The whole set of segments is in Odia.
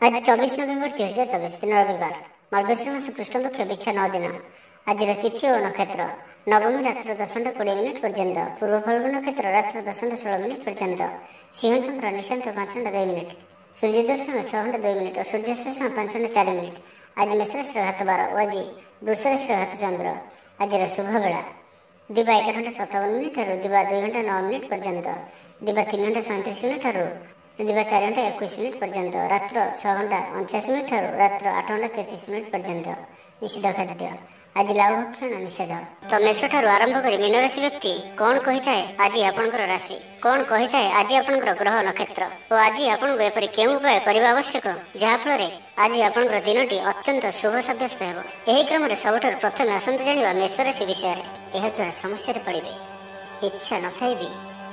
आज 24 नवेम्बर 2024 दिन रविवार मार्गशीर मास कृष्णपक्ष बिछा 9 दिन। आज तिथि और नक्षत्र नवमी रात्र 10:20 पर्यंत, पूर्व फल्गु नक्षत्र रात्र 10:16 पर्यंत, सिंह चंद्र निशांत 5:02, सूर्य दर्शन 6:02 और सूर्यास्त 5:04। आज मेष राशि हाथ 12 और आज वृष राशि हाथ चंद्र। आज शुभ बेला दिवा 11:57 दिवा 2:09 पर्यंत, दिवा 3:37 दिवा 4:21 पर्यंत, रात्र 6:49 रात्र 8:33 पर्यंत। निषेध खाद्य आज लाभ भक्षण निषेध। तो मेष ठारू आरंभ कर मीन राशि व्यक्ति कौन कही थाए आज आपणकर राशि, कौन कही थाए आज आपणकर ग्रह नक्षत्र और आज आपको एपरि केउं उपाय करबा आवश्यक जहाँफल आज आपणकर दिनटी अत्यंत शुभ सब्यस्त हेब। एही क्रम सबुठार प्रथम आसतु जानिबा मेष राशि विषय। यह द्वारा समस्या पड़े इच्छा न थाई भी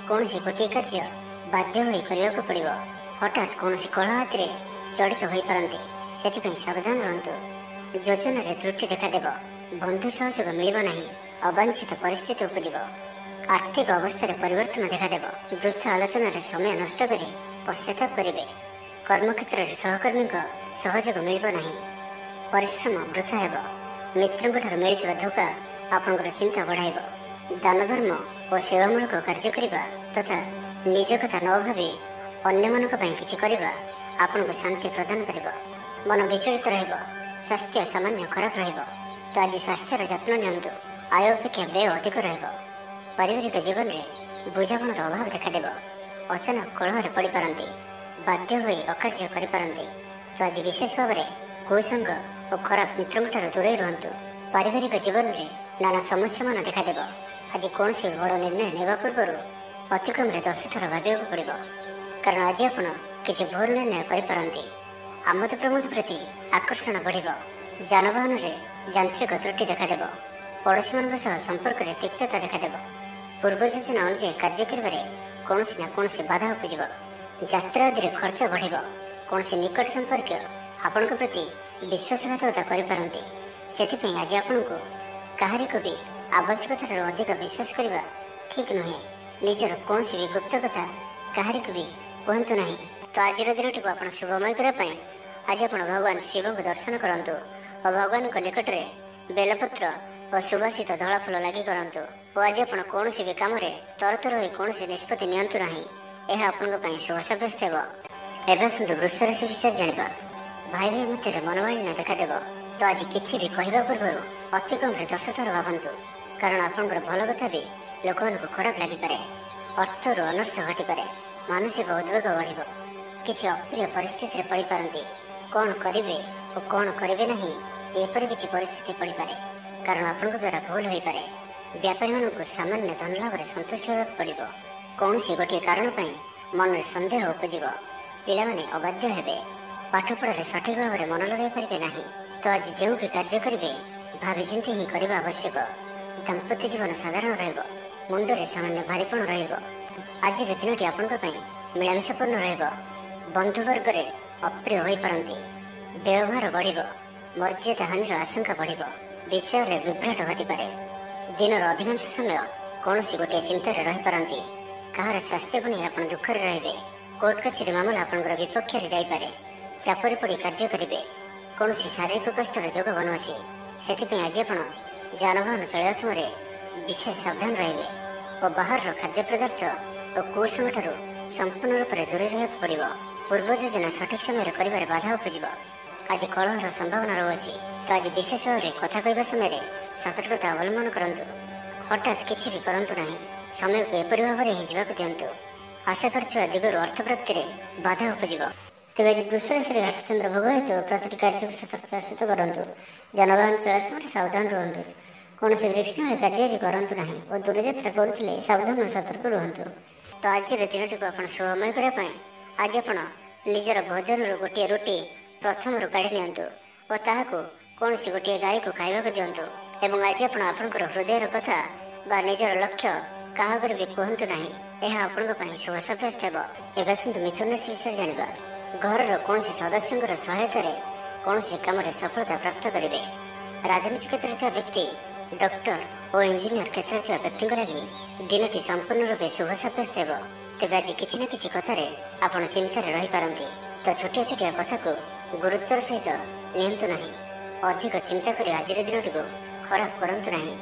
कौन गोटे कार्य बाध्य होई करने पड़ो। हठात कौन कलह हाथी जड़ित हो पारती, से सावधान रहतु। योजन त्रुटि देखादेव, बंधु सहयोग मिलना नहीं, अवांछित परिस्थिति उपजिव। आर्थिक अवस्था परिवर्तन देखादेव, वृथा आलोचन समय नष्ट कर पश्चाताप करेंगे। कर्मक्षेत्र में सहकर्मी सहयोग मिलना नहीं, परिश्रम वृथा हेब। मित्रों मिलता धोखा आपंकर चिंता बढ़ाइब। दान धर्म और सेवामूलक कार्य करने तथा निज कथा न भावी अन्य किसी करने आपको शांति प्रदान कर। मन विचलित रहिब, स्वास्थ्य सामान्य खराब रहिब। तो आज स्वास्थ्यर जत्न नियंतु, आय अपेक्षा व्यय अधिक रहिब। पारिवारिक जीवन में बुझामणार अभाव देखादेव, अचानक कलह पड़ पारती, बाध्य होई अकार्य कर पारती। तो आज विशेष भाव में कुसंग और खराब मित्रों दूरे रुहतु। पारिवारिक जीवन में नाना समस्या मान देखादेव। आज कौन बड़ निर्णय नेवा पूर्व अति कम 10 थर भाविया पड़ो, कारण आज आप किसी भूल निर्णय करपारती। आमोद प्रमोद प्रति आकर्षण बढ़, जानवाहन में यांत्रिक त्रुटि देखादेव। पड़ोशी मान संपर्क में तिक्तता देखादेव। पूर्व योजना अनुसार कार्य कौन ना कौन बाधा उपज। यात्रा आदि खर्च बढ़, कौन निकट संपर्क आपण प्रति विश्वासघातकता करपारती। से आज आपन को कहारी को भी आवश्यकता अधिक विश्वास करने ठीक नुहे। निजर कौन भी गुप्त कथा कहारी को भी कहतु ना। तो आज दिन टी आप शुभमय करने आज आप भगवान शिव को दर्शन करूँ और भगवान को निकट में बेलपत्र और सुवासित धला फल लगी करूँ। और आज आप कौन भी कम तरतर हो कौन निष्पत्ति नियंतु ना, यह आपंप शुभ सब्यस्त हो। एवं आसतु वृष राशि विषय जाना। भाई भाई मध्य मनोमालिन्य देखादेव। तो आज किसी भी कहवा पूर्व अति कम 10 थर भावतु, कारण आपंकर भल कथा भी लोक खराब लगिपे। अर्थर अनर्थ घटीपे, मानसिक उद्वेग बढ़, किसी अप्रिय परिस्थिति पड़ पारती। कौन करेंगे और कौन करेंगे नहीं एपरी किसी परिस्थिति पड़ पारे, कारण आपण द्वारा भूल हो पारे। व्यापारी मानक सामान्य धन लाभ संतुष्ट होगा पड़ो। कौन गोटे कारण मन में सन्देह उपज, पाने अबाध्य हे, पाठपढ़ा सठिक भाव में मन लगे पारे ना। तो आज जो भी कार्य करेंगे भाविचिंती ही करने आवश्यक। दाम्पत्य जीवन साधारण रहिब, मुंडरे सामान्य भारीपण रहिब। आज दिनटी आपंप मिलामिशापूर्ण रहिब। बंधुवर्ग अप्रिय हो पारती, व्यवहार बढ़, मर्यादा हानि आशंका बढ़, विचार में विभ्राट घटीपे। दिन अधिकांश समय कौन गोटे चिंतार रही पारती। कहार स्वास्थ्य को नहीं आप दुखर रे। कोर्ट कचेरी मामला आपंकर विपक्ष जापे। चापरी पड़ी कार्य करेंगे, कौन शारीरिक कष्टर जोग बनुची। से आज आप जानवाहन चलवा समय विशेष सावधान रहिए और बाहर खाद्य पदार्थ और कुसंग ठारू संपूर्ण रूप से दूरे रहा पड़ो। पूर्व योजना सठिक समय कर बाधा उपज। आज कलहर संभावना रही। तो आज विशेष भाव में कथा कहवा समय सतर्कता अवलंबन करूँ। हठात किसी भी करूँ ना, समय को एपरी भाव में जावाक दिंतु। आशा कर दिगरू अर्थ प्राप्ति में बाधा उपज। तेज आज वृष राशि हाथ चंद्र भोग हेतु प्रति कार्य को सतर्कता सहित करूँ। जानवाहन चला समय सावधान रुहतु। कौन वृक्षण कार्य आज करूँ ना और दूरयात्रा करुले सावधान और सतर्क रुहतु। तो आज दिन टी आप शुभमय करने आज आप निजर भोजन गोटे रुटी प्रथम काढ़ी नियंतु और ताहाको कौन गोटे गाय को खाइबा दिंतु। एवं आज आपंकर हृदय कथा बा निजर लक्ष्य क्या भी कहतु ना, यह आपण शुभ सब्यस्त हो। एवं आसतु मिथुन राशि विषय जाना। घर कौन सदस्यों सहायता कौन कम सफलता प्राप्त करेंगे। राजनीति क्षेत्र में व्यक्ति, डॉक्टर और इंजीनियर क्षेत्र में व्यक्ति लगी दिनटी संपूर्ण रूप शुभ सब्यस्त हो। तेज आज किसी न किसी कथार आप चिंतार रही पारती। ତ ଛୋଟିଆ ଛୋଟିଆ କଥାକୁ ଗୁରୁତ୍ୱର ସହିତ ନିଅନ୍ତୁ ନାହିଁ। ଅଧିକ ଚିନ୍ତା କରି ଆଜିର ଦିନଟିକୁ ଖରାପ କରନ୍ତୁ ନାହିଁ।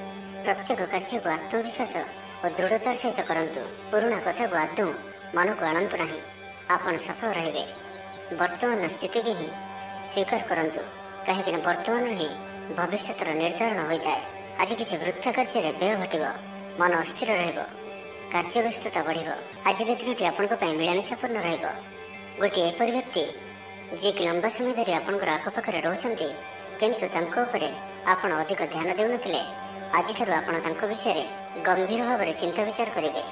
ପ୍ରତ୍ୟେକ କାର୍ଯ୍ୟକୁ ଆତ୍ମବିଶ୍ୱାସ ଓ ଦୃଢ଼ତାର ସହିତ କରନ୍ତୁ। ପୁରୁଣା କଥାକୁ ଆଦୌ ମନକୁ ଆଣନ୍ତୁ ନାହିଁ। ଆପଣ ସଫଳ ରହିବେ। ବର୍ତ୍ତମାନର ସ୍ଥିତିକୁ ହିଁ ସ୍ୱୀକାର କରନ୍ତୁ, କାହିଁକିନା ବର୍ତ୍ତମାନରୁ ହିଁ ଭବିଷ୍ୟତର ନିର୍ଦ୍ଧାରଣ ହୋଇଥାଏ। ଆଜି କିଛି ବୃଥା କାର୍ଯ୍ୟରେ ବ୍ୟୟ ଘଟିବ, ମନ ଅସ୍ଥିର ରହିବ, କାର୍ଯ୍ୟବ୍ୟସ୍ତତା ବଢ଼ିବ। ଆଜିର ଦିନଟି ଆପଣଙ୍କ ପାଇଁ ମିଳାମିଶାପୂର୍ଣ୍ଣ ରହିବ। ଗୋଟିଏ ଏପରି ବ୍ୟକ୍ତି ଯିଏକି ଲମ୍ବା ସମୟ ଧରି ଆପଣଙ୍କର ଆଖପାଖରେ ରହୁଛନ୍ତି, କିନ୍ତୁ ତାଙ୍କ ଉପରେ ଆପଣ ଅଧିକ ଧ୍ୟାନ ଦେଉନଥିଲେ, ଆଜିଠାରୁ ଆପଣ ତାଙ୍କ ବିଷୟରେ ଗମ୍ଭୀର ଭାବରେ ଚିନ୍ତା ବିଚାର କରିବେ।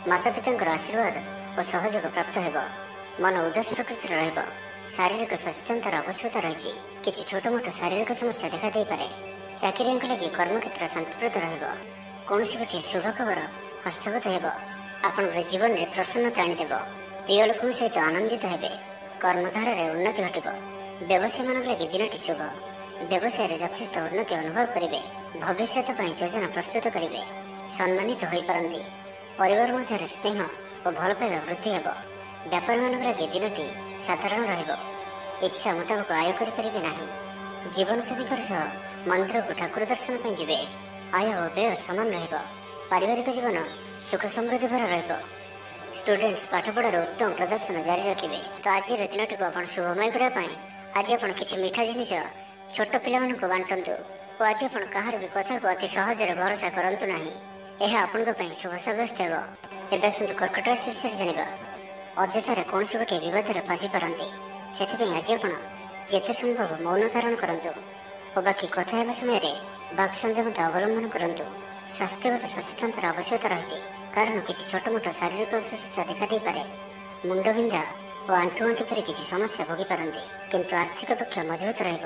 ମାତାପିତାଙ୍କର ଆଶୀର୍ବାଦ ଓ ସହଯୋଗ ପ୍ରାପ୍ତ ହେବ। ମନ ଉଦାସ ପ୍ରକୃତିର ରହିବ। ଶାରୀରିକ ସଚେତନତାର ଆବଶ୍ୟକତା ରହିଛି। କିଛି ଛୋଟ ମୋଟ ଶାରୀରିକ ସମସ୍ୟା ଦେଖାଦେଇପାରେ। ଚାକିରିଆଙ୍କ ଲାଗି କର୍ମକ୍ଷେତ୍ର ଶାନ୍ତିପ୍ରଦ ରହିବ। କୌଣସି ଗୋଟିଏ ଶୁଭ ଖବର ହସ୍ତଗତ ହେବ। ଆପଣଙ୍କର ଜୀବନରେ ପ୍ରସନ୍ନତା ଆଣିଦେବ। ପ୍ରିୟ ଲୋକଙ୍କ ସହିତ ଆନନ୍ଦିତ ହେବେ। କର୍ମଧାରାରେ ଉନ୍ନତି ଘଟିବ। ବ୍ୟବସାୟୀମାନଙ୍କ ଲାଗି ଦିନଟି ଶୁଭ। ବ୍ୟବସାୟରେ ଯଥେଷ୍ଟ ଉନ୍ନତି ଅନୁଭବ କରିବେ। ଭବିଷ୍ୟତ ପାଇଁ ଯୋଜନା ପ୍ରସ୍ତୁତ କରିବେ। ସମ୍ମାନିତ ହୋଇପାରନ୍ତି। ପରିବାର ମଧ୍ୟରେ ସ୍ନେହ ଓ ଭଲ ପାଇବା ବୃଦ୍ଧି ହେବ। ବ୍ୟାପାରୀମାନଙ୍କ ଲାଗି ଦିନଟି ସାଧାରଣ ରହିବ। ଇଚ୍ଛା ମୁତାବକ ଆୟ କରିପାରିବେ ନାହିଁ। ଜୀବନସାଥୀଙ୍କର ସହ ମନ୍ଦିରକୁ ଠାକୁର ଦର୍ଶନ ପାଇଁ ଯିବେ। ଆୟ ଓ ବ୍ୟୟ ସମାନ ରହିବ। ପାରିବାରିକ ଜୀବନ ସୁଖ ସମୃଦ୍ଧି ଭରା ରହିବ। ଷ୍ଟୁଡେଣ୍ଟସ୍ ପାଠପଢ଼ାରେ ଉତ୍ତମ ପ୍ରଦର୍ଶନ ଜାରି ରଖିବେ। ତ ଆଜିର ଦିନଟିକୁ ଆପଣ ଶୁଭମୟ କରିବା ପାଇଁ ଆଜି ଆପଣ କିଛି ମିଠା ଜିନିଷ ଛୋଟ ପିଲାମାନଙ୍କୁ ବାଣ୍ଟନ୍ତୁ ଓ ଆଜି ଆପଣ କାହାର ବି କଥାକୁ ଅତି ସହଜରେ ଭରସା କରନ୍ତୁ ନାହିଁ। ଏହା ଆପଣଙ୍କ ପାଇଁ ଶୁଭ ସାବ୍ୟସ୍ତ ହେବ। ଏବେ ଆସନ୍ତୁ କର୍କଟ ରାଶି ବିଷୟରେ ଜାଣିବା। ଅଯଥାରେ କୌଣସି ଗୋଟିଏ ବିବାଦରେ ଫସି ପାରନ୍ତି। ସେଥିପାଇଁ ଆଜି ଆପଣ ଯେତେ ସମ୍ଭବ ମୌନ ଧାରଣ କରନ୍ତୁ ଓ ବାକି କଥା ହେବା ସମୟରେ ବାକ୍ ସଂଯମତା ଅବଲମ୍ବନ କରନ୍ତୁ। ସ୍ୱାସ୍ଥ୍ୟଗତ ସଚେତନତାର ଆବଶ୍ୟକତା ରହିଛି, କାରଣ କିଛି ଛୋଟ ମୋଟ ଶାରୀରିକ ଅସୁସ୍ଥତା ଦେଖାଦେଇପାରେ। ମୁଣ୍ଡବିନ୍ଧା ଓ ଆଣ୍ଠୁଗଣ୍ଠି ପରି କିଛି ସମସ୍ୟା ଭୋଗିପାରନ୍ତି, କିନ୍ତୁ ଆର୍ଥିକ ପକ୍ଷ ମଜବୁତ ରହିବ।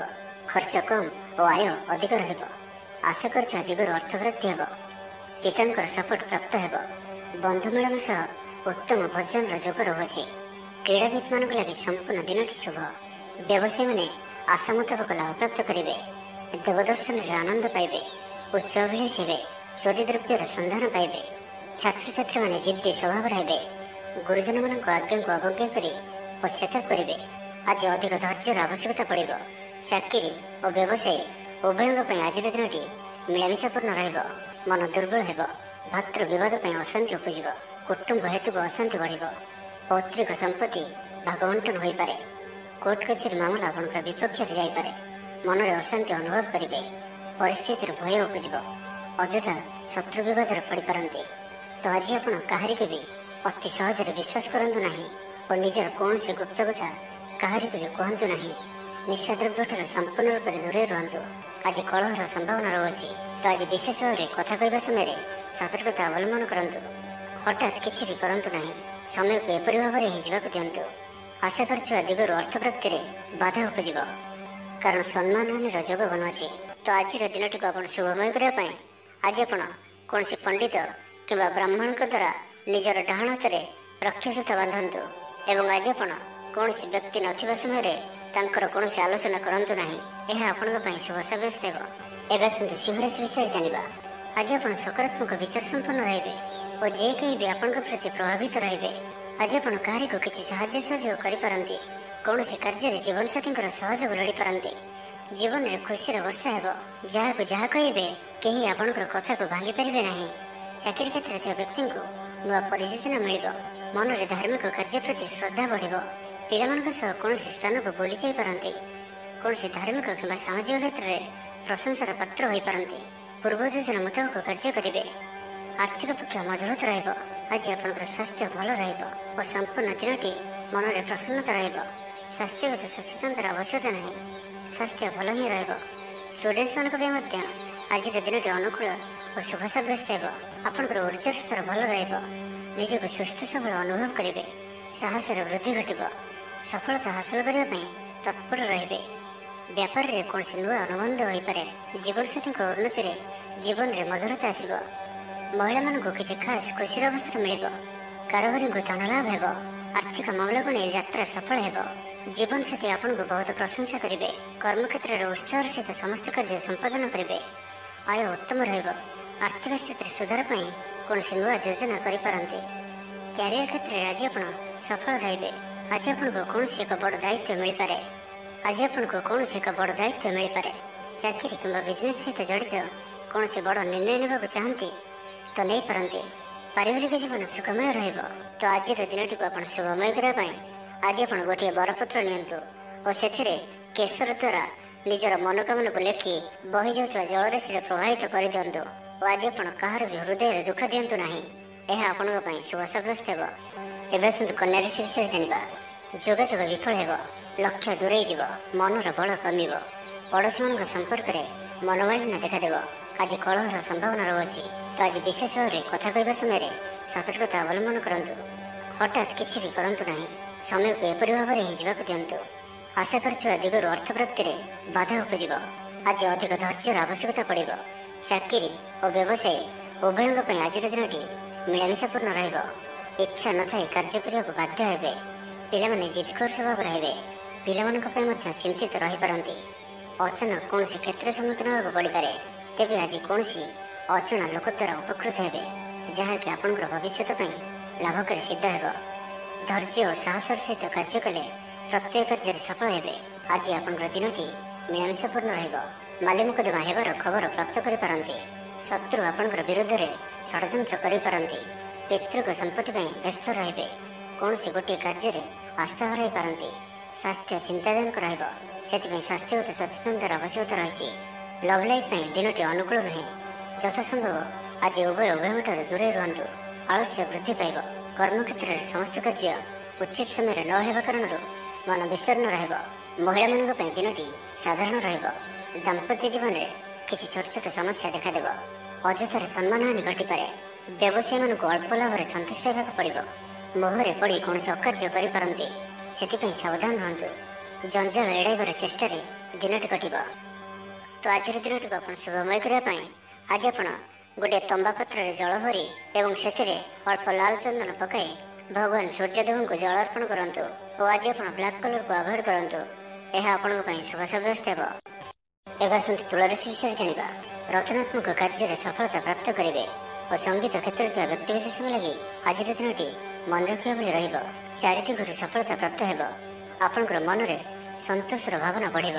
ଖର୍ଚ୍ଚ କମ୍ ଓ ଆୟ ଅଧିକ ରହିବ। ଆଶା କରୁଥିବା ଦିଗରୁ ଅର୍ଥପ୍ରାପ୍ତି ହେବ। ପିତାଙ୍କର ସପୋର୍ଟ ପ୍ରାପ୍ତ ହେବ। ବନ୍ଧୁ ମିଳନ ସହ ଉତ୍ତମ ଭୋଜନର ଯୋଗ ରହୁଅଛି। କ୍ରୀଡ଼ାବିତ୍ମାନଙ୍କ ଲାଗି ସମ୍ପୂର୍ଣ୍ଣ ଦିନଟି ଶୁଭ। ବ୍ୟବସାୟୀମାନେ ଆଶା ମୁତାବକ ଲାଭ ପ୍ରାପ୍ତ କରିବେ। ଦେବଦର୍ଶନରେ ଆନନ୍ଦ ପାଇବେ। ଉଚ୍ଚ ଅଭିଳାଷୀ ହେବେ। ଚୋରି ଦ୍ରବ୍ୟର ସନ୍ଧାନ ପାଇବେ। ଛାତ୍ରଛାତ୍ରୀମାନେ ଜିଦ୍ଦି ସ୍ୱଭାବର ହେବେ। ଗୁରୁଜନମାନଙ୍କ ଆଜ୍ଞାକୁ ଅବଜ୍ଞା କରି ପଶ୍ଚାତାପ କରିବେ। ଆଜି ଅଧିକ ଧୈର୍ଯ୍ୟର ଆବଶ୍ୟକତା ପଡ଼ିବ। ଚାକିରି ଓ ବ୍ୟବସାୟୀ ଉଭୟଙ୍କ ପାଇଁ ଆଜିର ଦିନଟି ମିଳାମିଶାପୂର୍ଣ୍ଣ ରହିବ। ମନ ଦୁର୍ବଳ ହେବ। ଭାତୃ ବିବାଦ ପାଇଁ ଅଶାନ୍ତି ଉପୁଜିବ। କୁଟୁମ୍ବ ହେତୁକୁ ଅଶାନ୍ତି ବଢ଼ିବ। ପୈତୃକ ସମ୍ପତ୍ତି ଭାଗବଣ୍ଟନ ହୋଇପାରେ। କୋର୍ଟ କଚେରୀ ମାମଲା ଆପଣଙ୍କର ବିପକ୍ଷରେ ଯାଇପାରେ। ମନରେ ଅଶାନ୍ତି ଅନୁଭବ କରିବେ। ପରିସ୍ଥିତିରୁ ଭୟ ଉପୁଜିବ। ଅଯଥା ଶତ୍ରୁ ବିବାଦରେ ପଡ଼ିପାରନ୍ତି। ତ ଆଜି ଆପଣ କାହାରିକୁ ବି ଅତି ସହଜରେ ବିଶ୍ୱାସ କରନ୍ତୁ ନାହିଁ ଓ ନିଜର କୌଣସି ଗୁପ୍ତ କଥା କାହାରିକୁ ବି କୁହନ୍ତୁ ନାହିଁ। ନିଶାଦ୍ରବ୍ୟଠାରୁ ସମ୍ପୂର୍ଣ୍ଣ ରୂପରେ ଦୂରେଇ ରୁହନ୍ତୁ। ଆଜି କଳହର ସମ୍ଭାବନା ରହୁଅଛି। ତ ଆଜି ବିଶେଷ ଭାବରେ କଥା କହିବା ସମୟରେ ସତର୍କତା ଅବଲମ୍ବନ କରନ୍ତୁ। ହଠାତ୍ କିଛି ବି କରନ୍ତୁ ନାହିଁ। ସମୟକୁ ଏପରି ଭାବରେ ହିଁ ଯିବାକୁ ଦିଅନ୍ତୁ। ଆଶା କରିଥିବା ଦିଗରୁ ଅର୍ଥପ୍ରାପ୍ତିରେ ବାଧା ଉପୁଜିବ, କାରଣ ସମ୍ମାନହାନିର ଯୋଗ ବନୁଅଛି। ତ ଆଜିର ଦିନଟିକୁ ଆପଣ ଶୁଭମୟ କରିବା ପାଇଁ ଆଜି ଆପଣ କୌଣସି ପଣ୍ଡିତ କିମ୍ବା ବ୍ରାହ୍ମଣଙ୍କ ଦ୍ୱାରା ନିଜର ଡାହାଣ ହାତରେ ରକ୍ଷାସୂତା ବାନ୍ଧନ୍ତୁ ଏବଂ ଆଜି ଆପଣ କୌଣସି ବ୍ୟକ୍ତି ନଥିବା ସମୟରେ ତାଙ୍କର କୌଣସି ଆଲୋଚନା କରନ୍ତୁ ନାହିଁ। ଏହା ଆପଣଙ୍କ ପାଇଁ ଶୁଭ ସାବ୍ୟସ୍ତ ହେବ। ଏବେ ଆସନ୍ତୁ ସିଂହରାଶି ବିଷୟରେ ଜାଣିବା। ଆଜି ଆପଣ ସକାରାତ୍ମକ ବିଚାର ସମ୍ପନ୍ନ ରହିବେ ଓ ଯେ କେହି ବି ଆପଣଙ୍କ ପ୍ରତି ପ୍ରଭାବିତ ରହିବେ। ଆଜି ଆପଣ କାହାରିକୁ କିଛି ସାହାଯ୍ୟ ସହଯୋଗ କରିପାରନ୍ତି। କୌଣସି କାର୍ଯ୍ୟରେ ଜୀବନସାଥୀଙ୍କର ସହଯୋଗ ଲୋଡ଼ିପାରନ୍ତି। ଜୀବନରେ ଖୁସିର ବର୍ଷା ହେବ। ଯାହାକୁ ଯାହା କହିବେ କେହି ଆପଣଙ୍କର କଥାକୁ ଭାଙ୍ଗି ପାରିବେ ନାହିଁ। ଚାକିରି କ୍ଷେତ୍ରରେ ଥିବା ବ୍ୟକ୍ତିଙ୍କୁ ନୂଆ ପରିଯୋଜନା ମିଳିବ। ମନରେ ଧାର୍ମିକ କାର୍ଯ୍ୟ ପ୍ରତି ଶ୍ରଦ୍ଧା ବଢ଼ିବ। ପିଲାମାନଙ୍କ ସହ କୌଣସି ସ୍ଥାନକୁ ବୁଲି ଯାଇପାରନ୍ତି। କୌଣସି ଧାର୍ମିକ କିମ୍ବା ସାମାଜିକ କ୍ଷେତ୍ରରେ ପ୍ରଶଂସାର ପାତ୍ର ହୋଇପାରନ୍ତି। ପୂର୍ବ ଯୋଜନା ମୁତାବକ କାର୍ଯ୍ୟ କରିବେ। ଆର୍ଥିକ ପକ୍ଷ ମଜବୁତ ରହିବ। ଆଜି ଆପଣଙ୍କର ସ୍ୱାସ୍ଥ୍ୟ ଭଲ ରହିବ ଓ ସମ୍ପୂର୍ଣ୍ଣ ଦିନଟି ମନରେ ପ୍ରସନ୍ନତା ରହିବ। ସ୍ୱାସ୍ଥ୍ୟଗତ ସଚେତନତାର ଆବଶ୍ୟକତା ନାହିଁ। ସ୍ୱାସ୍ଥ୍ୟ ଭଲ ହିଁ ରହିବ। ଷ୍ଟୁଡେଣ୍ଟସ୍ମାନଙ୍କ ପାଇଁ ମଧ୍ୟ ଆଜିର ଦିନଟି ଅନୁକୂଳ ଓ ଶୁଭ ସାବ୍ୟସ୍ତ ହେବ। ଆପଣଙ୍କର ଉର୍ଜାର ସ୍ତର ଭଲ ରହିବ। ନିଜକୁ ସୁସ୍ଥ ସବଳ ଅନୁଭବ କରିବେ। ସାହସର ବୃଦ୍ଧି ଘଟିବ। ସଫଳତା ହାସଲ କରିବା ପାଇଁ ତତ୍ପର ରହିବେ। ବ୍ୟାପାରରେ କୌଣସି ନୂଆ ଅନୁବନ୍ଧ ହୋଇପାରେ। ଜୀବନସାଥୀଙ୍କ ଉନ୍ନତିରେ ଜୀବନରେ ମଧୁରତା ଆସିବ। ମହିଳାମାନଙ୍କୁ କିଛି ଖାସ୍ ଖୁସିର ଅବସର ମିଳିବ। କାରବାରୀଙ୍କୁ ଧନ ଲାଭ ହେବ। ଆର୍ଥିକ ମାମଲାକୁ ନେଇ ଯାତ୍ରା ସଫଳ ହେବ। ଜୀବନସାଥୀ ଆପଣଙ୍କୁ ବହୁତ ପ୍ରଶଂସା କରିବେ। କର୍ମକ୍ଷେତ୍ରରେ ଉତ୍ସାହର ସହିତ ସମସ୍ତ କାର୍ଯ୍ୟ ସମ୍ପାଦନ କରିବେ। ଆୟ ଉତ୍ତମ ରହିବ। ଆର୍ଥିକ ସ୍ଥିତିରେ ସୁଧାର ପାଇଁ କୌଣସି ନୂଆ ଯୋଜନା କରିପାରନ୍ତି। କ୍ୟାରିୟର କ୍ଷେତ୍ରରେ ଆଜି ଆପଣ ସଫଳ ରହିବେ। ଆଜି ଆପଣଙ୍କୁ କୌଣସି ଏକ ବଡ଼ ଦାୟିତ୍ୱ ମିଳିପାରେ। ଆଜି ଆପଣଙ୍କୁ କୌଣସି ଏକ ବଡ଼ ଦାୟିତ୍ୱ ମିଳିପାରେ। ଚାକିରି କିମ୍ବା ବିଜନେସ୍ ସହିତ ଜଡ଼ିତ କୌଣସି ବଡ଼ ନିର୍ଣ୍ଣୟ ନେବାକୁ ଚାହାନ୍ତି ତ ନେଇପାରନ୍ତି। ପାରିବାରିକ ଜୀବନ ସୁଖମୟ ରହିବ। ତ ଆଜିର ଦିନଟିକୁ ଆପଣ ଶୁଭମୟ କରିବା ପାଇଁ ଆଜି ଆପଣ ଗୋଟିଏ ବରପତ୍ର ନିଅନ୍ତୁ ଓ ସେଥିରେ କେଶର ଦ୍ୱାରା ନିଜର ମନୋକାମନାକୁ ଲେଖି ବହି ଯାଉଥିବା ଜଳରାଶିରେ ପ୍ରବାହିତ କରିଦିଅନ୍ତୁ। ଓ ଆଜି ଆପଣ କାହାର ବି ହୃଦୟରେ ଦୁଃଖ ଦିଅନ୍ତୁ ନାହିଁ। ଏହା ଆପଣଙ୍କ ପାଇଁ ଶୁଭ ସାବ୍ୟସ୍ତ ହେବ। ଏବେ ଆସନ୍ତୁ କନ୍ୟା ରାଶି ବିଷୟରେ ଜାଣିବା। ଯୋଗାଯୋଗ ବିଫଳ ହେବ, ଲକ୍ଷ୍ୟ ଦୂରେଇ ଯିବ, ମନର ବଳ କମିବ, ପଡ଼ୋଶୀମାନଙ୍କ ସମ୍ପର୍କରେ ମନୋମାଳିନ୍ୟ ଦେଖାଦେବ। ଆଜି କଳହର ସମ୍ଭାବନା ରହୁଅଛି। ତ ଆଜି ବିଶେଷ ଭାବରେ କଥା କହିବା ସମୟରେ ସତର୍କତା ଅବଲମ୍ବନ କରନ୍ତୁ। ହଠାତ୍ କିଛି ବି କରନ୍ତୁ ନାହିଁ। ସମୟକୁ ଏପରି ଭାବରେ ହିଁ ଯିବାକୁ ଦିଅନ୍ତୁ। ଆଶା କରୁଥିବା ଦିଗରୁ ଅର୍ଥ ପ୍ରାପ୍ତିରେ ବାଧା ଉପୁଜିବ। ଆଜି ଅଧିକ ଧୈର୍ଯ୍ୟର ଆବଶ୍ୟକତା ପଡ଼ିବ। ଚାକିରି ଓ ବ୍ୟବସାୟୀ ଉଭୟଙ୍କ ପାଇଁ ଆଜିର ଦିନଟି ମିଳାମିଶାପୂର୍ଣ୍ଣ ରହିବ। ଇଚ୍ଛା ନଥାଇ କାର୍ଯ୍ୟ କରିବାକୁ ବାଧ୍ୟ ହେବେ। ପିଲାମାନେ ଜିଦଖୋର ସ୍ୱଭାବର ହେବେ। ପିଲାମାନଙ୍କ ପାଇଁ ମଧ୍ୟ ଚିନ୍ତିତ ରହିପାରନ୍ତି। ଅଚାନକ କୌଣସି କ୍ଷେତ୍ରରେ ସମ୍ମୁଖୀନ ହେବାକୁ ପଡ଼ିପାରେ। ତେବେ ଆଜି କୌଣସି ଅଜଣା ଲୋକ ଦ୍ୱାରା ଉପକୃତ ହେବେ, ଯାହାକି ଆପଣଙ୍କର ଭବିଷ୍ୟତ ପାଇଁ ଲାଭକାରୀ ସିଦ୍ଧ ହେବ। ଧୈର୍ଯ୍ୟ ଓ ସାହସର ସହିତ କାର୍ଯ୍ୟ କଲେ ପ୍ରତ୍ୟେକ କାର୍ଯ୍ୟରେ ସଫଳ ହେବେ। ଆଜି ଆପଣଙ୍କର ଦିନଟି ମିଳାମିଶାପୂର୍ଣ୍ଣ ରହିବ। ମାଲି ମୁକଦ୍ଦମା ହେବାର ଖବର ପ୍ରାପ୍ତ କରିପାରନ୍ତି। ଶତ୍ରୁ ଆପଣଙ୍କର ବିରୁଦ୍ଧରେ ଷଡ଼ଯନ୍ତ୍ର କରିପାରନ୍ତି। ପିତୃକ ସମ୍ପତ୍ତି ପାଇଁ ବ୍ୟସ୍ତ ରହିବେ। କୌଣସି ଗୋଟିଏ କାର୍ଯ୍ୟରେ ଆସ୍ଥା ହରାଇ ପାରନ୍ତି। ସ୍ୱାସ୍ଥ୍ୟ ଚିନ୍ତାଜନକ ରହିବ। ସେଥିପାଇଁ ସ୍ୱାସ୍ଥ୍ୟଗତ ସଚେତନତାର ଆବଶ୍ୟକତା ରହିଛି। ଲଭ୍ ଲାଇଫ୍ ପାଇଁ ଦିନଟି ଅନୁକୂଳ ନୁହେଁ। ଯଥାସମ୍ଭବ ଆଜି ଉଭୟଙ୍କଠାରୁ ଦୂରେଇ ରୁହନ୍ତୁ। ଆଳସ୍ୟ ବୃଦ୍ଧି ପାଇବ। କର୍ମକ୍ଷେତ୍ରରେ ସମସ୍ତ କାର୍ଯ୍ୟ ଉଚିତ ସମୟରେ ନ ହେବା କାରଣରୁ ମନ ବିଷର୍ଣ୍ଣ ରହିବ। ମହିଳାମାନଙ୍କ ପାଇଁ ଦିନଟି ସାଧାରଣ ରହିବ। ଦାମ୍ପତ୍ୟ ଜୀବନରେ କିଛି ଛୋଟ ଛୋଟ ସମସ୍ୟା ଦେଖାଦେବ। ଅଯଥାରେ ସମ୍ମାନହାନି ଘଟିପାରେ। ବ୍ୟବସାୟୀମାନଙ୍କୁ ଅଳ୍ପ ଲାଭରେ ସନ୍ତୁଷ୍ଟ ହେବାକୁ ପଡ଼ିବ। ମୋହରେ ପଡ଼ି କୌଣସି ଅକାର୍ଯ୍ୟ କରିପାରନ୍ତି। ସେଥିପାଇଁ ସାବଧାନ ରୁହନ୍ତୁ। ଜଞ୍ଜାଳ ଏଡ଼ାଇବାର ଚେଷ୍ଟାରେ ଦିନଟି କଟିବ। ତ ଆଜିର ଦିନଟିକୁ ଆପଣ ଶୁଭମୟ କରିବା ପାଇଁ ଆଜି ଆପଣ ଗୋଟିଏ ତମ୍ବା ପାତ୍ରରେ ଜଳ ଭରି ଏବଂ ସେଥିରେ ଅଳ୍ପ ଲାଲ ଚନ୍ଦନ ପକାଇ ଭଗବାନ ସୂର୍ଯ୍ୟଦେବଙ୍କୁ ଜଳ ଅର୍ପଣ କରନ୍ତୁ। ଓ ଆଜି ଆପଣ ବ୍ଲାକ୍ କଲରକୁ ଆଭଏଡ୍ କରନ୍ତୁ। ଏହା ଆପଣଙ୍କ ପାଇଁ ଶୁଭ ସାବ୍ୟସ୍ତ ହେବ। ଏବେ ଆସନ୍ତୁ ତୁଳା ରାଶି ବିଷୟରେ ଜାଣିବା। ରଚନାତ୍ମକ କାର୍ଯ୍ୟରେ ସଫଳତା ପ୍ରାପ୍ତ କରିବେ ଓ ସଙ୍ଗୀତ କ୍ଷେତ୍ରରେ ଥିବା ବ୍ୟକ୍ତିବିଶେଷଙ୍କ ଲାଗି ଆଜିର ଦିନଟି ମନେ ରଖିବା ଭଳି ରହିବ। ଚାରିଦିଗରୁ ସଫଳତା ପ୍ରାପ୍ତ ହେବ। ଆପଣଙ୍କର ମନରେ ସନ୍ତୋଷର ଭାବନା ବଢ଼ିବ।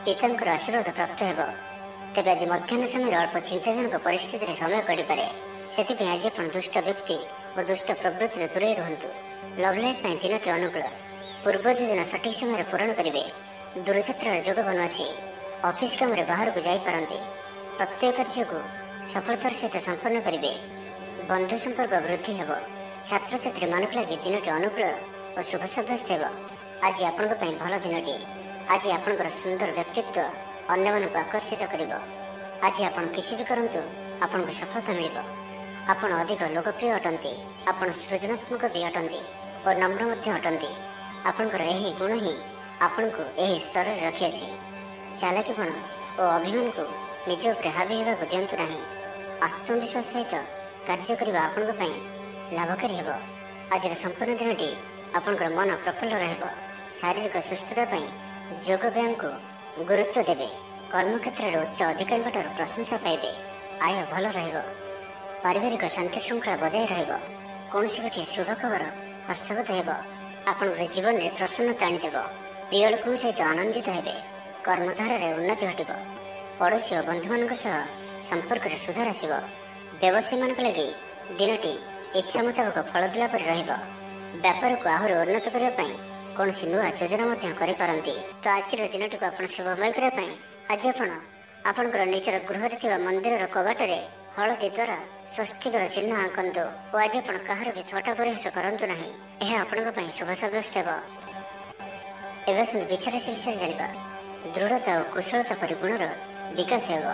ପିତାଙ୍କର ଆଶୀର୍ବାଦ ପ୍ରାପ୍ତ ହେବ। ତେବେ ଆଜି ମଧ୍ୟାହ୍ନ ସମୟରେ ଅଳ୍ପ ଚିନ୍ତାଜନକ ପରିସ୍ଥିତିରେ ସମୟ କାଟିପାରେ। ସେଥିପାଇଁ ଆଜି ଆପଣ ଦୁଷ୍ଟ ବ୍ୟକ୍ତି ଓ ଦୁଷ୍ଟ ପ୍ରବୃତ୍ତିରେ ଦୂରେଇ ରୁହନ୍ତୁ। ଲଭ୍ ଲାଇଫ୍ ପାଇଁ ଦିନଟି ଅନୁକୂଳ। ପୂର୍ବ ଯୋଜନା ସଠିକ୍ ସମୟରେ ପୂରଣ କରିବେ। ଦୂରଯାତ୍ରାର ଯୋଗ ବନୁଅଛି। ଅଫିସ୍ କାମରେ ବାହାରକୁ ଯାଇପାରନ୍ତି। ପ୍ରତ୍ୟେକ କାର୍ଯ୍ୟକୁ ସଫଳତାର ସହିତ ସମ୍ପନ୍ନ କରିବେ। ବନ୍ଧୁ ସମ୍ପର୍କ ବୃଦ୍ଧି ହେବ। ଛାତ୍ରଛାତ୍ରୀମାନଙ୍କ ଲାଗି ଦିନଟି ଅନୁକୂଳ ଓ ଶୁଭ ସାବ୍ୟସ୍ତ ହେବ। ଆଜି ଆପଣଙ୍କ ପାଇଁ ଭଲ ଦିନଟି। ଆଜି ଆପଣଙ୍କର ସୁନ୍ଦର ବ୍ୟକ୍ତିତ୍ୱ ଅନ୍ୟମାନଙ୍କୁ ଆକର୍ଷିତ କରିବ। ଆଜି ଆପଣ କିଛି ବି କରନ୍ତୁ, ଆପଣଙ୍କୁ ସଫଳତା ମିଳିବ। ଆପଣ ଅଧିକ ଲୋକପ୍ରିୟ ଅଟନ୍ତି। ଆପଣ ସୃଜନାତ୍ମକ ବି ଅଟନ୍ତି ଓ ନମ୍ର ମଧ୍ୟ ଅଟନ୍ତି। ଆପଣଙ୍କର ଏହି ଗୁଣ ହିଁ ଆପଣଙ୍କୁ ଏହି ସ୍ତରରେ ରଖିଅଛି। ଚାଲାକିପଣ ଓ ଅଭିମାନକୁ ନିଜ ଉପରେ ହାବି ହେବାକୁ ଦିଅନ୍ତୁ ନାହିଁ। ଆତ୍ମବିଶ୍ୱାସ ସହିତ କାର୍ଯ୍ୟ କରିବା ଆପଣଙ୍କ ପାଇଁ ଲାଭକାରୀ ହେବ। ଆଜିର ସମ୍ପୂର୍ଣ୍ଣ ଦିନଟି ଆପଣଙ୍କର ମନ ପ୍ରଫୁଲ୍ଲ ରହିବ। ଶାରୀରିକ ସୁସ୍ଥତା ପାଇଁ ଯୋଗ ବ୍ୟାୟାମକୁ ଗୁରୁତ୍ୱ ଦେବେ। କର୍ମକ୍ଷେତ୍ରରେ ଉଚ୍ଚ ଅଧିକାରୀଙ୍କଠାରୁ ପ୍ରଶଂସା ପାଇବେ। ଆୟ ଭଲ ରହିବ। ପାରିବାରିକ ଶାନ୍ତି ଶୃଙ୍ଖଳା ବଜାୟ ରହିବ। କୌଣସି ଗୋଟିଏ ଶୁଭ ଖବର ହସ୍ତଗତ ହେବ। ଆପଣଙ୍କର ଜୀବନରେ ପ୍ରସନ୍ନତା ଆଣିଦେବ। ପ୍ରିୟ ଲୋକଙ୍କ ସହିତ ଆନନ୍ଦିତ ହେବେ। କର୍ମଧାରାରେ ଉନ୍ନତି ଘଟିବ। ପଡ଼ୋଶୀ ଓ ବନ୍ଧୁମାନଙ୍କ ସହ ସମ୍ପର୍କରେ ସୁଧାର ଆସିବ। ବ୍ୟବସାୟୀମାନଙ୍କ ଲାଗି ଦିନଟି ଇଚ୍ଛା ମୁତାବକ ଫଳ ଦେଲା ପରି ରହିବ। ବ୍ୟାପାରକୁ ଆହୁରି ଉନ୍ନତ କରିବା ପାଇଁ କୌଣସି ନୂଆ ଯୋଜନା ମଧ୍ୟ କରିପାରନ୍ତି। ତ ଆଜିର ଦିନଟିକୁ ଆପଣ ଶୁଭମୟ କରିବା ପାଇଁ ଆଜି ଆପଣ ଆପଣଙ୍କର ନିଜର ଗୃହରେ ଥିବା ମନ୍ଦିରର କବାଟରେ ହଳଦୀ ଦ୍ୱାରା ସ୍ୱସ୍ତିକର ଚିହ୍ନ ଆଙ୍କନ୍ତୁ। ଓ ଆଜି ଆପଣ କାହାର ବି ଥଟ୍ଟା ପରିହାସ କରନ୍ତୁ ନାହିଁ। ଏହା ଆପଣଙ୍କ ପାଇଁ ଶୁଭ ସାବ୍ୟସ୍ତ ହେବ। ଏବେ ଆସନ୍ତୁ ବିଛା ରାଶି ବିଷୟରେ ଜାଣିବା। ଦୃଢ଼ତା ଓ କୁଶଳତା ପରି ଗୁଣର ବିକାଶ ହେବ।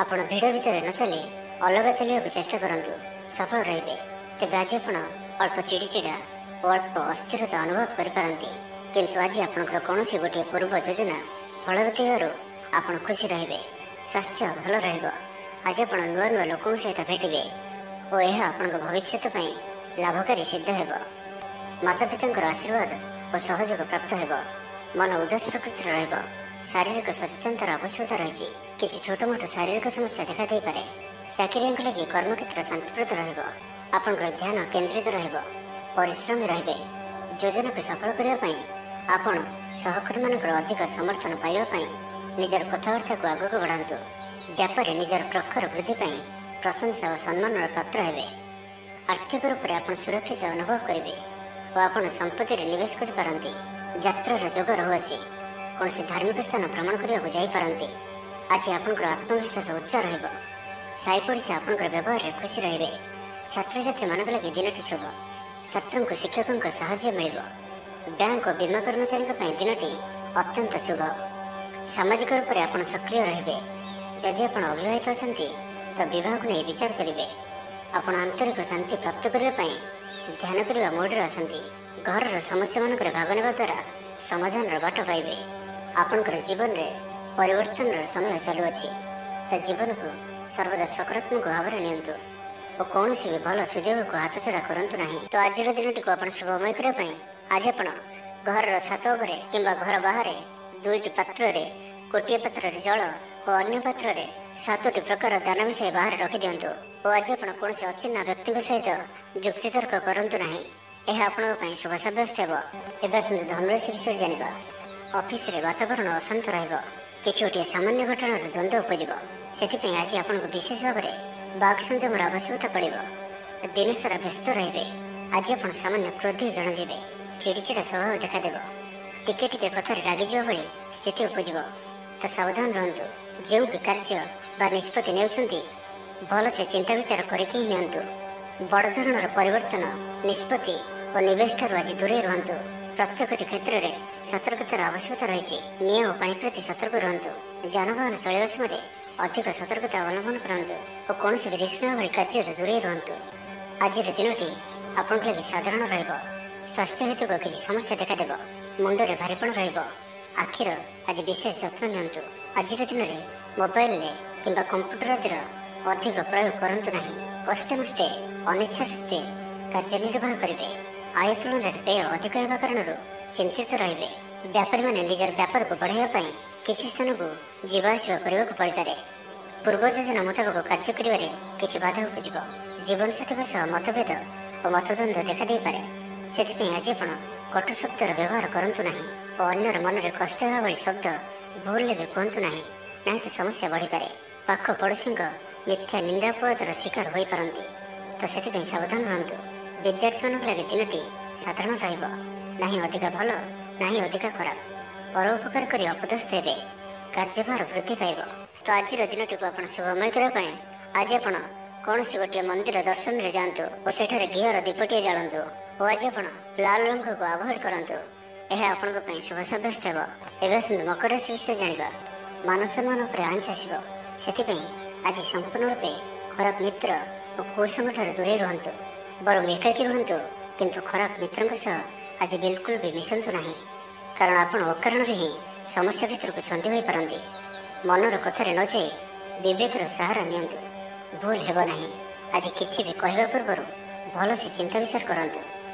ଆପଣ ଭିଡ଼ ଭିତରେ ନ ଚାଲି ଅଲଗା ଚାଲିବାକୁ ଚେଷ୍ଟା କରନ୍ତୁ। ସଫଳ ରହିବେ। ତେବେ ଆଜି ଆପଣ ଅଳ୍ପ ଚିଡ଼ିଚିଡ଼ା ଓ ଅଳ୍ପ ଅସ୍ଥିରତା ଅନୁଭବ କରିପାରନ୍ତି। କିନ୍ତୁ ଆଜି ଆପଣଙ୍କର କୌଣସି ଗୋଟିଏ ପୂର୍ବ ଯୋଜନା ଫଳବତୀ ହେବାରୁ ଆପଣ ଖୁସି ରହିବେ। ସ୍ୱାସ୍ଥ୍ୟ ଭଲ ରହିବ। ଆଜି ଆପଣ ନୂଆ ନୂଆ ଲୋକଙ୍କ ସହିତ ଭେଟିବେ ଓ ଏହା ଆପଣଙ୍କ ଭବିଷ୍ୟତ ପାଇଁ ଲାଭକାରୀ ସିଦ୍ଧ ହେବ। ମାତାପିତାଙ୍କର ଆଶୀର୍ବାଦ ଓ ସହଯୋଗ ପ୍ରାପ୍ତ ହେବ। ମନ ଉଦାସ ପ୍ରକୃତିର ରହିବ। ଶାରୀରିକ ସଚେତନତାର ଆବଶ୍ୟକତା ରହିଛି। କିଛି ଛୋଟମୋଟ ଶାରୀରିକ ସମସ୍ୟା ଦେଖାଦେଇପାରେ। ଚାକିରିଆଙ୍କ ଲାଗି କର୍ମକ୍ଷେତ୍ର ଶାନ୍ତିପ୍ରଦ ରହିବ। ଆପଣଙ୍କର ଧ୍ୟାନ କେନ୍ଦ୍ରିତ ରହିବ। ପରିଶ୍ରମୀ ରହିବେ। ଯୋଜନାକୁ ସଫଳ କରିବା ପାଇଁ ଆପଣ ସହକର୍ମୀମାନଙ୍କର ଅଧିକ ସମର୍ଥନ ପାଇବା ପାଇଁ ନିଜର କଥାବାର୍ତ୍ତାକୁ ଆଗକୁ ବଢ଼ାନ୍ତୁ। ବ୍ୟାପାରରେ ନିଜର ପ୍ରଖର ବୃଦ୍ଧି ପାଇଁ ପ୍ରଶଂସା ଓ ସମ୍ମାନର ପାତ୍ର ହେବେ। ଆର୍ଥିକ ରୂପରେ ଆପଣ ସୁରକ୍ଷିତ ଅନୁଭବ କରିବେ ଓ ଆପଣ ସମ୍ପତ୍ତିରେ ନିବେଶ କରିପାରନ୍ତି। ଯାତ୍ରାର ଯୋଗ ରହୁଅଛି। କୌଣସି ଧାର୍ମିକ ସ୍ଥାନ ଭ୍ରମଣ କରିବାକୁ ଯାଇପାରନ୍ତି। ଆଜି ଆପଣଙ୍କର ଆତ୍ମବିଶ୍ୱାସ ଉଚ୍ଚ ରହିବ। ସାହି ପଡ଼ିଶା ଆପଣଙ୍କର ବ୍ୟବହାରରେ ଖୁସି ରହିବେ। ଛାତ୍ରଛାତ୍ରୀମାନଙ୍କ ଲାଗି ଦିନଟି ଶୁଭ। ଛାତ୍ରଙ୍କୁ ଶିକ୍ଷକଙ୍କ ସାହାଯ୍ୟ ମିଳିବ। ବ୍ୟାଙ୍କ ଓ ବୀମା କର୍ମଚାରୀଙ୍କ ପାଇଁ ଦିନଟି ଅତ୍ୟନ୍ତ ଶୁଭ। ସାମାଜିକ ରୂପରେ ଆପଣ ସକ୍ରିୟ ରହିବେ। ଯଦି ଆପଣ ଅବିବାହିତ ଅଛନ୍ତି ତ ବିବାହକୁ ନେଇ ବିଚାର କରିବେ। ଆପଣ ଆନ୍ତରିକ ଶାନ୍ତି ପ୍ରାପ୍ତ କରିବା ପାଇଁ ଧ୍ୟାନ କରିବା ମୋଡ଼ରେ ଅଛନ୍ତି। ଘରର ସମସ୍ୟାମାନଙ୍କରେ ଭାଗ ନେବା ଦ୍ୱାରା ସମାଧାନର ବାଟ ପାଇବେ। ଆପଣଙ୍କର ଜୀବନରେ ପରିବର୍ତ୍ତନର ସମୟ ଚାଲୁଅଛି। ତ ଜୀବନକୁ ସର୍ବଦା ସକାରାତ୍ମକ ଭାବରେ ନିଅନ୍ତୁ ଓ କୌଣସି ବି ଭଲ ସୁଯୋଗକୁ ହାତଛଡ଼ା କରନ୍ତୁ ନାହିଁ। ତ ଆଜିର ଦିନଟିକୁ ଆପଣ ଶୁଭମୟ କରିବା ପାଇଁ ଆଜି ଆପଣ ଘରର ଛାତ ଉପରେ କିମ୍ବା ଘର ବାହାରେ 2ଟି ପାତ୍ରରେ ଗୋଟିଏ ପାତ୍ରରେ ଜଳ ଓ ଅନ୍ୟ ପାତ୍ରରେ 7ଟି ପ୍ରକାର ଦାନ ମିଶାଇ ବାହାରେ ରଖିଦିଅନ୍ତୁ। ଓ ଆଜି ଆପଣ କୌଣସି ଅଚିହ୍ନା ବ୍ୟକ୍ତିଙ୍କ ସହିତ ଯୁକ୍ତିତର୍କ କରନ୍ତୁ ନାହିଁ। ଏହା ଆପଣଙ୍କ ପାଇଁ ଶୁଭ ସାବ୍ୟସ୍ତ ହେବ। ଏବେ ଆସନ୍ତୁ ଧନୁରାଶି ବିଷୟରେ ଜାଣିବା। ଅଫିସରେ ବାତାବରଣ ଅଶାନ୍ତ ରହିବ। କିଛି ଗୋଟିଏ ସାମାନ୍ୟ ଘଟଣାର ଦ୍ୱନ୍ଦ୍ୱ ଉପୁଜିବ। ସେଥିପାଇଁ ଆଜି ଆପଣଙ୍କୁ ବିଶେଷ ଭାବରେ ବାକ୍ ସଂଯମର ଆବଶ୍ୟକତା ପଡ଼ିବ। ଦିନସାରା ବ୍ୟସ୍ତ ରହିବେ। ଆଜି ଆପଣ ସାମାନ୍ୟ କ୍ରୋଧୀ ଜଣାଯିବେ। ଚିଡ଼ିଚିଡ଼ା ସ୍ୱଭାବ ଦେଖାଦେବ। ଟିକେ ଟିକେ କଥାରେ ରାଗିଯିବା ଭଳି ସ୍ଥିତି ଉପୁଜିବ। ତ ସାବଧାନ ରୁହନ୍ତୁ। ଯେଉଁ ବି କାର୍ଯ୍ୟ ବା ନିଷ୍ପତ୍ତି ନେଉଛନ୍ତି ଭଲସେ ଚିନ୍ତା ବିଚାର କରିକି ହିଁ ନିଅନ୍ତୁ। ବଡ଼ ଧରଣର ପରିବର୍ତ୍ତନ, ନିଷ୍ପତ୍ତି ଓ ନିବେଶ ଠାରୁ ଆଜି ଦୂରେଇ ରୁହନ୍ତୁ। ପ୍ରତ୍ୟେକଟି କ୍ଷେତ୍ରରେ ସତର୍କତାର ଆବଶ୍ୟକତା ରହିଛି। ନିଆଁ ଓ ପାଣି ପ୍ରତି ସତର୍କ ରୁହନ୍ତୁ। ଯାନବାହନ ଚଳାଇବା ସମୟରେ ଅଧିକ ସତର୍କତା ଅବଲମ୍ବନ କରନ୍ତୁ ଓ କୌଣସି ବି ରିସ୍କ ନେବା ଭଳି କାର୍ଯ୍ୟରୁ ଦୂରେଇ ରୁହନ୍ତୁ। ଆଜିର ଦିନଟି ଆପଣଙ୍କ ଲାଗି ସାଧାରଣ ରହିବ। ସ୍ୱାସ୍ଥ୍ୟ ହେତୁକ କିଛି ସମସ୍ୟା ଦେଖାଦେବ। ମୁଣ୍ଡରେ ଭାରିପଣ ରହିବ। ଆଖିର ଆଜି ବିଶେଷ ଯତ୍ନ ନିଅନ୍ତୁ। ଆଜିର ଦିନରେ ମୋବାଇଲରେ କିମ୍ବା କମ୍ପ୍ୟୁଟର ଆଦିର ଅଧିକ ପ୍ରୟୋଗ କରନ୍ତୁ ନାହିଁ। କଷ୍ଟେମଷ୍ଟେ ଅନିଚ୍ଛା ସତ୍ତ୍ୱେ କାର୍ଯ୍ୟ ନିର୍ବାହ କରିବେ। ଆୟ ତୁଳନାରେ ବ୍ୟୟ ଅଧିକ ହେବା କାରଣରୁ ଚିନ୍ତିତ ରହିବେ। ବ୍ୟାପାରୀମାନେ ନିଜର ବ୍ୟାପାରକୁ ବଢ଼ାଇବା ପାଇଁ କିଛି ସ୍ଥାନକୁ ଯିବା ଆସିବା କରିବାକୁ ପଡ଼ିପାରେ। ପୂର୍ବ ଯୋଜନା ମୁତାବକ କାର୍ଯ୍ୟ କରିବାରେ କିଛି ବାଧା ଉପୁଜିବ। ଜୀବନସାଥୀଙ୍କ ସହ ମତଭେଦ ଓ ମତଦ୍ୱନ୍ଦ୍ୱ ଦେଖାଦେଇପାରେ। ସେଥିପାଇଁ ଆଜି ଆପଣ କଟୁ ଶବ୍ଦର ବ୍ୟବହାର କରନ୍ତୁ ନାହିଁ ଓ ଅନ୍ୟର ମନରେ କଷ୍ଟ ହେବା ଭଳି ଶବ୍ଦ ଭୁଲରେ ବି କୁହନ୍ତୁ ନାହିଁ। ନାହିଁ ତ ସମସ୍ୟା ବଢ଼ିପାରେ। ପାଖ ପଡ଼ୋଶୀଙ୍କ ମିଥ୍ୟା ନିନ୍ଦା ଅପବାଦର ଶିକାର ହୋଇପାରନ୍ତି। ତ ସେଥିପାଇଁ ସାବଧାନ ରୁହନ୍ତୁ। ବିଦ୍ୟାର୍ଥୀମାନଙ୍କ ଲାଗି ଦିନଟି ସାଧାରଣ ରହିବ। ନାହିଁ ଅଧିକା ଭଲ, ନାହିଁ ଅଧିକା ଖରାପ। ପରୋପକାର କରି ଅପଦସ୍ଥ ହେବେ। କାର୍ଯ୍ୟଭାର ବୃଦ୍ଧି ପାଇବ। ତ ଆଜିର ଦିନଟିକୁ ଆପଣ ଶୁଭମୟ କରିବା ପାଇଁ ଆଜି ଆପଣ କୌଣସି ଗୋଟିଏ ମନ୍ଦିର ଦର୍ଶନରେ ଯାଆନ୍ତୁ ଓ ସେଠାରେ ଘିଅର ଦୀପଟିଏ ଜାଳନ୍ତୁ। ଓ ଆଜି ଆପଣ ଲାଲ ରଙ୍ଗକୁ ଆଭଏଡ୍ କରନ୍ତୁ। ଏହା ଆପଣଙ୍କ ପାଇଁ ଶୁଭ ସାବ୍ୟସ୍ତ ହେବ। ଏବେ ଆସନ୍ତୁ ମକର ରାଶି ବିଷୟରେ ଜାଣିବା। ମାନ ସମ୍ମାନ ଉପରେ ଆଞ୍ଚ ଆସିବ। ସେଥିପାଇଁ ଆଜି ସମ୍ପୂର୍ଣ୍ଣ ରୂପେ ଖରାପ ମିତ୍ର ଓ କୁସଙ୍ଗଠାରୁ ଦୂରେଇ ରୁହନ୍ତୁ। ବରଂ ଏକାକୀ ରୁହନ୍ତୁ, କିନ୍ତୁ ଖରାପ ମିତ୍ରଙ୍କ ସହ ଆଜି ବିଲକୁଲ ବି ମିଶନ୍ତୁ ନାହିଁ। କାରଣ ଆପଣ ଅକାରଣରେ ହିଁ ସମସ୍ୟା ଭିତରକୁ ଛନ୍ଦି ହୋଇପାରନ୍ତି। ମନର କଥାରେ ନ ଯାଇ ବିବେକର ସାହାରା ନିଅନ୍ତୁ। ଭୁଲ ହେବ ନାହିଁ। ଆଜି କିଛି ବି କହିବା ପୂର୍ବରୁ ଭଲସେ ଚିନ୍ତା ବିଚାର କରନ୍ତୁ।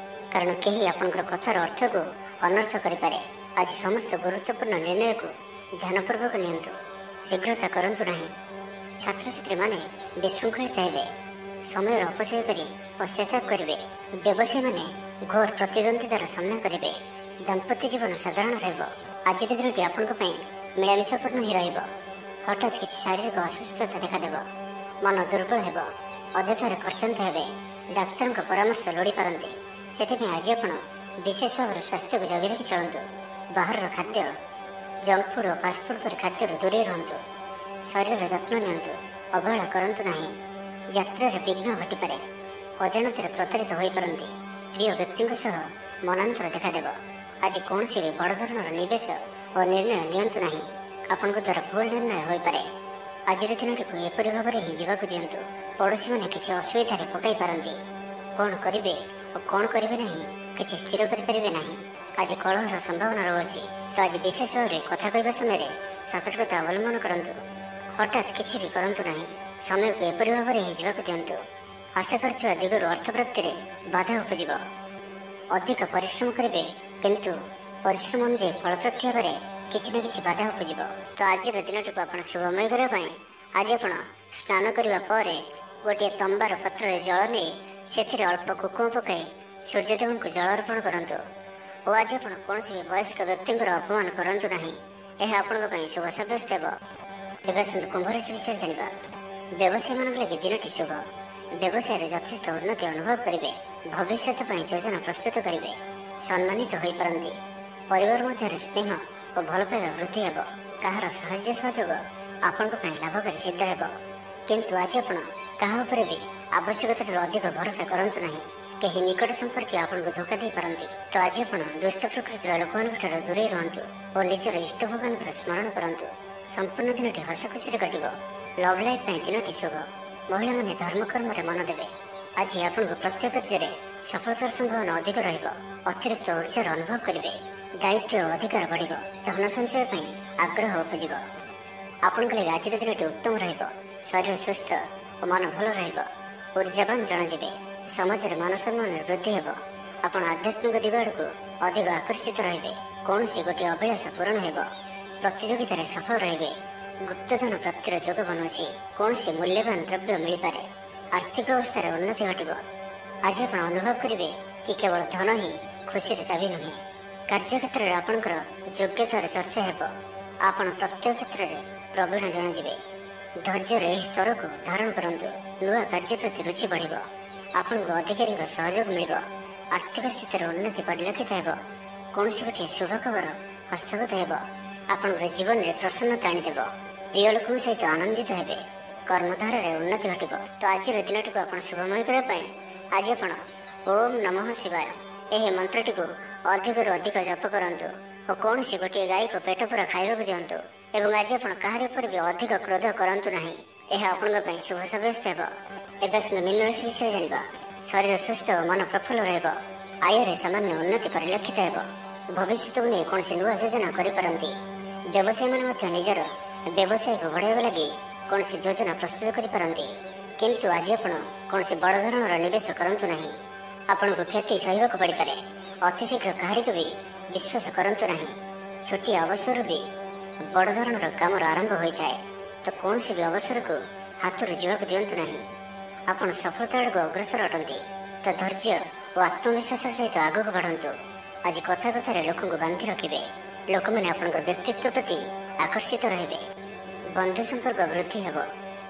କାରଣ କେହି ଆପଣଙ୍କର କଥାର ଅର୍ଥକୁ ଅନର୍ଥ କରିପାରେ। ଆଜି ସମସ୍ତ ଗୁରୁତ୍ୱପୂର୍ଣ୍ଣ ନିର୍ଣ୍ଣୟକୁ ଧ୍ୟାନପୂର୍ବକ ନିଅନ୍ତୁ। ଶୀଘ୍ରତା କରନ୍ତୁ ନାହିଁ। ଛାତ୍ରଛାତ୍ରୀମାନେ ବିଶୃଙ୍ଖଳିତ ହେବେ। ସମୟର ଅପଚୟ କରି ପଶ୍ଚାତାପ କରିବେ। ବ୍ୟବସାୟୀମାନେ ଘୋର ପ୍ରତିଦ୍ୱନ୍ଦିତାର ସାମ୍ନା କରିବେ। ଦାମ୍ପତ୍ୟ ଜୀବନ ସାଧାରଣ ରହିବ। ଆଜିର ଦିନଟି ଆପଣଙ୍କ ପାଇଁ ମିଳାମିଶାପୂର୍ଣ୍ଣ ହିଁ ରହିବ। ହଠାତ୍ କିଛି ଶାରୀରିକ ଅସୁସ୍ଥତା ଦେଖାଦେବ। ମନ ଦୁର୍ବଳ ହେବ। ଅଯଥାରେ ଖର୍ଚ୍ଚାନ୍ତ ହେବେ। ଡାକ୍ତରଙ୍କ ପରାମର୍ଶ ଲୋଡ଼ିପାରନ୍ତି। ସେଥିପାଇଁ ଆଜି ଆପଣ ବିଶେଷ ଭାବରେ ସ୍ୱାସ୍ଥ୍ୟକୁ ଜଗି ରଖି ଚଳନ୍ତୁ। ବାହାରର ଖାଦ୍ୟ, ଜଙ୍କ ଫୁଡ୍ ଓ ଫାଷ୍ଟଫୁଡ୍ ପରି ଖାଦ୍ୟରୁ ଦୂରେଇ ରୁହନ୍ତୁ। ଶରୀରର ଯତ୍ନ ନିଅନ୍ତୁ। ଅବହେଳା କରନ୍ତୁ ନାହିଁ। ଯାତ୍ରାରେ ବିଘ୍ନ ଘଟିପାରେ। ଅଜାଣତରେ ପ୍ରତାରିତ ହୋଇପାରନ୍ତି। ପ୍ରିୟ ବ୍ୟକ୍ତିଙ୍କ ସହ ମନାନ୍ତର ଦେଖାଦେବ। ଆଜି କୌଣସି ବି ବଡ଼ ଧରଣର ନିବେଶ ଓ ନିର୍ଣ୍ଣୟ ନିଅନ୍ତୁ ନାହିଁ। ଆପଣଙ୍କ ଦ୍ୱାରା ଭୁଲ ନିର୍ଣ୍ଣୟ ହୋଇପାରେ। ଆଜିର ଦିନଟିକୁ ଏପରି ଭାବରେ ହିଁ ଯିବାକୁ ଦିଅନ୍ତୁ। ପଡ଼ୋଶୀମାନେ କିଛି ଅସୁବିଧାରେ ପକାଇ ପାରନ୍ତି। କ'ଣ କରିବେ ଓ କ'ଣ କରିବେ ନାହିଁ କିଛି ସ୍ଥିର କରିପାରିବେ ନାହିଁ। ଆଜି କଳହର ସମ୍ଭାବନା ରହୁଅଛି। ତ ଆଜି ବିଶେଷ ଭାବରେ କଥା କହିବା ସମୟରେ ସତର୍କତା ଅବଲମ୍ବନ କରନ୍ତୁ। ହଠାତ୍ କିଛି ବି କରନ୍ତୁ ନାହିଁ। ସମୟକୁ ଏପରି ଭାବରେ ହିଁ ଯିବାକୁ ଦିଅନ୍ତୁ। ଆଶା କରିଥିବା ଦିଗରୁ ଅର୍ଥ ପ୍ରାପ୍ତିରେ ବାଧା ଉପୁଜିବ। ଅଧିକ ପରିଶ୍ରମ କରିବେ, କିନ୍ତୁ ପରିଶ୍ରମ ଅନୁଯାୟୀ ଫଳପ୍ରାପ୍ତି ହେବାରେ କିଛି ନା କିଛି ବାଧା ଉପୁଜିବ। ତ ଆଜିର ଦିନଟିକୁ ଆପଣ ଶୁଭମୟ କରିବା ପାଇଁ ଆଜି ଆପଣ ସ୍ନାନ କରିବା ପରେ ଗୋଟିଏ ତମ୍ବାର ପାତ୍ରରେ ଜଳ ନେଇ ସେଥିରେ ଅଳ୍ପ କୁକୁମ ପକାଇ ସୂର୍ଯ୍ୟଦେବଙ୍କୁ ଜଳ ଅର୍ପଣ କରନ୍ତୁ। ଓ ଆଜି ଆପଣ କୌଣସି ବି ବୟସ୍କ ବ୍ୟକ୍ତିଙ୍କର ଅପମାନ କରନ୍ତୁ ନାହିଁ। ଏହା ଆପଣଙ୍କ ପାଇଁ ଶୁଭ ସାବ୍ୟସ୍ତ ହେବ। ଏବେ ଆସନ୍ତୁ କୁମ୍ଭ ରାଶି ବିଷୟରେ ଜାଣିବା। ବ୍ୟବସାୟୀମାନଙ୍କ ଲାଗି ଦିନଟି ଶୁଭ। ବ୍ୟବସାୟରେ ଯଥେଷ୍ଟ ଉନ୍ନତି ଅନୁଭବ କରିବେ। ଭବିଷ୍ୟତ ପାଇଁ ଯୋଜନା ପ୍ରସ୍ତୁତ କରିବେ। ସମ୍ମାନିତ ହୋଇପାରନ୍ତି। ପରିବାର ମଧ୍ୟରେ ସ୍ନେହ ଓ ଭଲ ପାଇବା ବୃଦ୍ଧି ହେବ। କାହାର ସାହାଯ୍ୟ ସହଯୋଗ ଆପଣଙ୍କ ପାଇଁ ଲାଭକାରୀ ସିଦ୍ଧ ହେବ। କିନ୍ତୁ ଆଜି ଆପଣ କାହା ଉପରେ ବି ଆବଶ୍ୟକତାଠାରୁ ଅଧିକ ଭରସା କରନ୍ତୁ ନାହିଁ। କେହି ନିକଟ ସମ୍ପର୍କୀୟ ଆପଣଙ୍କୁ ଧୋକା ଦେଇପାରନ୍ତି। ତ ଆଜି ଆପଣ ଦୁଷ୍ଟ ପ୍ରକୃତିର ଲୋକମାନଙ୍କ ଠାରୁ ଦୂରେଇ ରୁହନ୍ତୁ ଓ ନିଜର ଇଷ୍ଟ ଭଗବାନଙ୍କର ସ୍ମରଣ କରନ୍ତୁ। ସମ୍ପୂର୍ଣ୍ଣ ଦିନଟି ହସ ଖୁସିରେ କଟିବ। ଲଭ୍ ଲାଇଫ୍ ପାଇଁ ଦିନଟି ଶୁଭ। ମହିଳାମାନେ ଧର୍ମକର୍ମରେ ମନ ଦେବେ। ଆଜି ଆପଣଙ୍କୁ ପ୍ରତ୍ୟେକ କାର୍ଯ୍ୟରେ ସଫଳତାର ସମ୍ଭାବନା ଅଧିକ ରହିବ। ଅତିରିକ୍ତ ଉର୍ଜାର ଅନୁଭବ କରିବେ। ଦାୟିତ୍ୱ ଓ ଅଧିକାର ବଢ଼ିବ। ଧନ ସଞ୍ଚୟ ପାଇଁ ଆଗ୍ରହ ଉପୁଜିବ। ଆପଣଙ୍କ ଲାଗି ଆଜିର ଦିନଟି ଉତ୍ତମ ରହିବ। ଶରୀର ସୁସ୍ଥ ଓ ମନ ଭଲ ରହିବ। ଉର୍ଜାବାନ ଜଣାଯିବେ। ସମାଜରେ ମାନ ସମ୍ମାନରେ ବୃଦ୍ଧି ହେବ। ଆପଣ ଆଧ୍ୟାତ୍ମିକ ଦିଗ ଆଡ଼କୁ ଅଧିକ ଆକର୍ଷିତ ରହିବେ। କୌଣସି ଗୋଟିଏ ଅଭିଳାଷ ପୂରଣ ହେବ। ପ୍ରତିଯୋଗିତାରେ ସଫଳ ରହିବେ। ଗୁପ୍ତଧନ ପ୍ରାପ୍ତିର ଯୋଗ ବନୁଅଛି। କୌଣସି ମୂଲ୍ୟବାନ ଦ୍ରବ୍ୟ ମିଳିପାରେ। ଆର୍ଥିକ ଅବସ୍ଥାରେ ଉନ୍ନତି ଘଟିବ। ଆଜି ଆପଣ ଅନୁଭବ କରିବେ କି କେବଳ ଧନ ହିଁ ଖୁସିର ଚାବି ନୁହେଁ। କାର୍ଯ୍ୟକ୍ଷେତ୍ରରେ ଆପଣଙ୍କର ଯୋଗ୍ୟତାର ଚର୍ଚ୍ଚା ହେବ। ଆପଣ ପ୍ରତ୍ୟେକ କ୍ଷେତ୍ରରେ ପ୍ରବୀଣ ଜଣାଯିବେ। ଧୈର୍ଯ୍ୟର ଏହି ସ୍ତରକୁ ଧାରଣ କରନ୍ତୁ। ନୂଆ କାର୍ଯ୍ୟ ପ୍ରତି ରୁଚି ବଢ଼ିବ। ଆପଣଙ୍କୁ ଅଧିକାରୀଙ୍କ ସହଯୋଗ ମିଳିବ। ଆର୍ଥିକ ସ୍ଥିତିର ଉନ୍ନତି ପରିଲକ୍ଷିତ ହେବ। କୌଣସି ଗୋଟିଏ ଶୁଭ ଖବର ହସ୍ତଗତ ହେବ। ଆପଣଙ୍କର ଜୀବନରେ ପ୍ରସନ୍ନତା ଆଣିଦେବ। ପ୍ରିୟ ଲୋକଙ୍କ ସହିତ ଆନନ୍ଦିତ ହେବେ। କର୍ମଧାରାରେ ଉନ୍ନତି ଘଟିବ। ତ ଆଜିର ଦିନଟିକୁ ଆପଣ ଶୁଭମୟ କରିବା ପାଇଁ ଆଜି ଆପଣ ଓମ୍ ନମଃ ଶିବାୟ ଏହି ମନ୍ତ୍ରଟିକୁ ଅଧିକରୁ ଅଧିକ ଜପ କରନ୍ତୁ ଓ କୌଣସି ଗୋଟିଏ ଗାଈକୁ ପେଟ ପୂରା ଖାଇବାକୁ ଦିଅନ୍ତୁ। ଏବଂ ଆଜି ଆପଣ କାହାରି ଉପରେ ବି ଅଧିକ କ୍ରୋଧ କରନ୍ତୁ ନାହିଁ। ଏହା ଆପଣଙ୍କ ପାଇଁ ଶୁଭ ସାବ୍ୟସ୍ତ ହେବ। ଏବେ ଆସନ୍ତୁ ମୀନ ରାଶି ବିଷୟରେ ଜାଣିବା। ଶରୀର ସୁସ୍ଥ ଓ ମନ ପ୍ରଫୁଲ୍ଲ ରହିବ। ଆୟରେ ସାମାନ୍ୟ ଉନ୍ନତି ପରିଲକ୍ଷିତ ହେବ। ଭବିଷ୍ୟତକୁ ନେଇ କୌଣସି ନୂଆ ଯୋଜନା କରିପାରନ୍ତି। ବ୍ୟବସାୟୀମାନେ ମଧ୍ୟ ନିଜର ବ୍ୟବସାୟକୁ ବଢ଼ାଇବା ଲାଗି କୌଣସି ଯୋଜନା ପ୍ରସ୍ତୁତ କରିପାରନ୍ତି। କିନ୍ତୁ ଆଜି ଆପଣ କୌଣସି ବଡ଼ ଧରଣର ନିବେଶ କରନ୍ତୁ ନାହିଁ। ଆପଣଙ୍କୁ କ୍ଷତି ସହିବାକୁ ପଡ଼ିପାରେ। ଅତିଶୀଘ୍ର କାହାରିକୁ ବି ବିଶ୍ୱାସ କରନ୍ତୁ ନାହିଁ। ଛୋଟିଆ ଅବସରରୁ ବି ବଡ଼ ଧରଣର କାମର ଆରମ୍ଭ ହୋଇଥାଏ। ତ କୌଣସି ବି ଅବସରକୁ ହାତରୁ ଯିବାକୁ ଦିଅନ୍ତୁ ନାହିଁ। ଆପଣ ସଫଳତା ଆଡ଼କୁ ଅଗ୍ରସର ଅଟନ୍ତି। ତ ଧୈର୍ଯ୍ୟ ଓ ଆତ୍ମବିଶ୍ୱାସର ସହିତ ଆଗକୁ ବଢ଼ନ୍ତୁ। ଆଜି କଥା କଥାରେ ଲୋକଙ୍କୁ ବାନ୍ଧି ରଖିବେ। ଲୋକମାନେ ଆପଣଙ୍କର ବ୍ୟକ୍ତିତ୍ୱ ପ୍ରତି ଆକର୍ଷିତ ରହିବେ। ବନ୍ଧୁ ସମ୍ପର୍କ ବୃଦ୍ଧି ହେବ।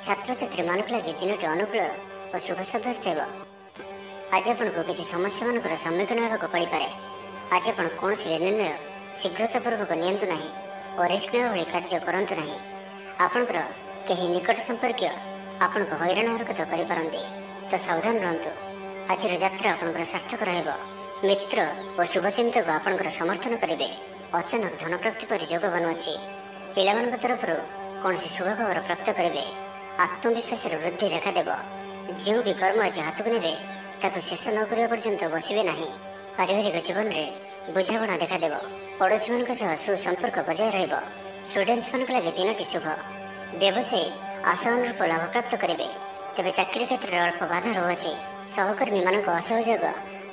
ଛାତ୍ରଛାତ୍ରୀମାନଙ୍କ ଲାଗି ଦିନଟି ଅନୁକୂଳ ଓ ଶୁଭ ସାବ୍ୟସ୍ତ ହେବ। ଆଜି ଆପଣଙ୍କୁ କିଛି ସମସ୍ୟାମାନଙ୍କର ସମ୍ମୁଖୀନ ହେବାକୁ ପଡ଼ିପାରେ। ଆଜି ଆପଣ କୌଣସି ନିର୍ଣ୍ଣୟ ଶୀଘ୍ରତାପୂର୍ବକ ନିଅନ୍ତୁ ନାହିଁ ଓ ରିସ୍କ ନେବା ଭଳି କାର୍ଯ୍ୟ କରନ୍ତୁ ନାହିଁ। ଆପଣଙ୍କର କେହି ନିକଟ ସମ୍ପର୍କୀୟ ଆପଣଙ୍କୁ ହଇରାଣ ହରକତ କରିପାରନ୍ତି। ତ ସାବଧାନ ରୁହନ୍ତୁ। ଆଜିର ଯାତ୍ରା ଆପଣଙ୍କର ସାର୍ଥକ ରହିବ। ମିତ୍ର ଓ ଶୁଭଚିନ୍ତକ ଆପଣଙ୍କର ସମର୍ଥନ କରିବେ। ଅଚାନକ ଧନପ୍ରାପ୍ତି ପରି ଯୋଗ ବନୁଅଛି। ପିଲାମାନଙ୍କ ତରଫରୁ କୌଣସି ଶୁଭ ଖବର ପ୍ରାପ୍ତ କରିବେ। ଆତ୍ମବିଶ୍ୱାସରେ ବୃଦ୍ଧି ଦେଖାଦେବ। ଯେଉଁ ବି କର୍ମ ଆଜି ହାତକୁ ନେବେ ତାକୁ ଶେଷ ନ କରିବା ପର୍ଯ୍ୟନ୍ତ ବସିବେ ନାହିଁ। ପାରିବାରିକ ଜୀବନରେ ବୁଝାମଣା ଦେଖାଦେବ। ପଡ଼ୋଶୀମାନଙ୍କ ସହ ସୁସମ୍ପର୍କ ବଜାୟ ରହିବ। ଷ୍ଟୁଡେଣ୍ଟସମାନଙ୍କ ଲାଗି ଦିନଟି ଶୁଭ। ବ୍ୟବସାୟୀ ଆଶା ଅନୁରୂପ ଲାଭ ପ୍ରାପ୍ତ କରିବେ। ତେବେ ଚାକିରି କ୍ଷେତ୍ରରେ ଅଳ୍ପ ବାଧା ରହୁଅଛି। ସହକର୍ମୀମାନଙ୍କ ଅସହଯୋଗ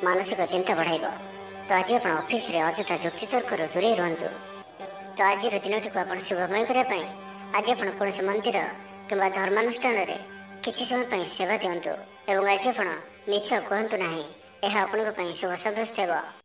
ମାନସିକ ଚିନ୍ତା ବଢ଼ାଇବ। ତ ଆଜି ଆପଣ ଅଫିସରେ ଅଯଥା ଯୁକ୍ତିତର୍କରୁ ଦୂରେଇ ରୁହନ୍ତୁ। ତ ଆଜିର ଦିନଟିକୁ ଆପଣ ଶୁଭମୟ କରିବା ପାଇଁ ଆଜି ଆପଣ କୌଣସି ମନ୍ଦିର କିମ୍ବା ଧର୍ମାନୁଷ୍ଠାନରେ କିଛି ସମୟ ପାଇଁ ସେବା ଦିଅନ୍ତୁ। ଏବଂ ଆଜି ଆପଣ ମିଛ କୁହନ୍ତୁ ନାହିଁ। ଏହା ଆପଣଙ୍କ ପାଇଁ ଶୁଭ ସାବ୍ୟସ୍ତ ହେବ।